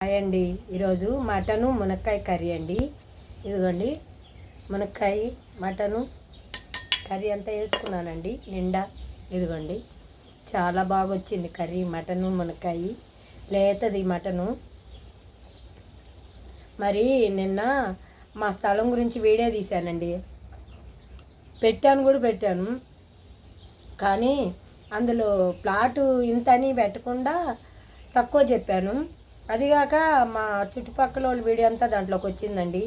Hi అండి. ఈరోజు mutton మునక్కాయ కర్రీ అండి. ఇదిగోండి మునక్కాయ మటను కర్రీ అంతా వేసుకున్నానండి నిండా. ఇదిగోండి చాలా బాగా వచ్చింది కర్రీ. మటను మునక్కాయ లేతది మటను. మరి నిన్న మా స్థలం గురించి వీడియో తీశానండి, పెట్టాను. కానీ అందులో ప్లాటు ఇంతని పెట్టకుండా తక్కువ చెప్పాను. అదిగాక మా చుట్టుపక్కల వాళ్ళ వీడియో అంతా దాంట్లోకి వచ్చిందండి.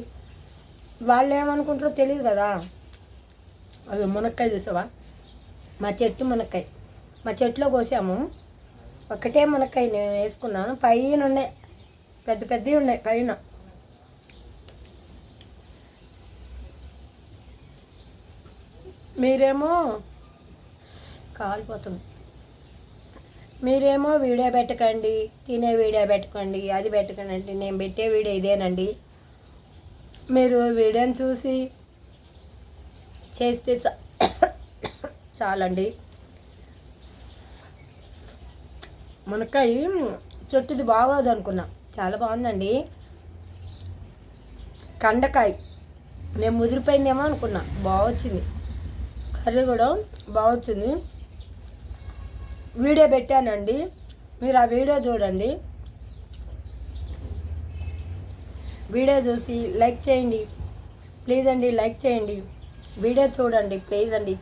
వాళ్ళు ఏమనుకుంటారో తెలియదు కదా. అది మునక్కాయ చూసావా, మా చెట్టు మునక్కాయ, మా చెట్టులో కోసాము. ఒకటే మునక్కాయ నేను వేసుకున్నాను. పైన ఉన్నాయి, పెద్దవి ఉన్నాయి పైన. మీరేమో కాలిపోతుంది. మీరేమో వీడియో పెట్టకండి, తినే వీడియో పెట్టకండి, అది పెట్టకండి అంటే నేను పెట్టే వీడియో ఇదేనండి. మీరు వీడియోని చూసి చేస్తే చాలండి. మునక్కాయ చెట్టుది బాగోదు అనుకున్నా, చాలా బాగుందండి. కండకాయ నేను ముదిరిపోయిందేమో అనుకున్నా, బాగొచ్చింది. కర్రీ కూడా బాగొచ్చింది. వీడియో పెట్టానండి, మీరు ఆ వీడియో చూడండి. వీడియో చూసి లైక్ చేయండి ప్లీజ్ అండి, లైక్ చేయండి. వీడియో చూడండి ప్లీజ్ అండి.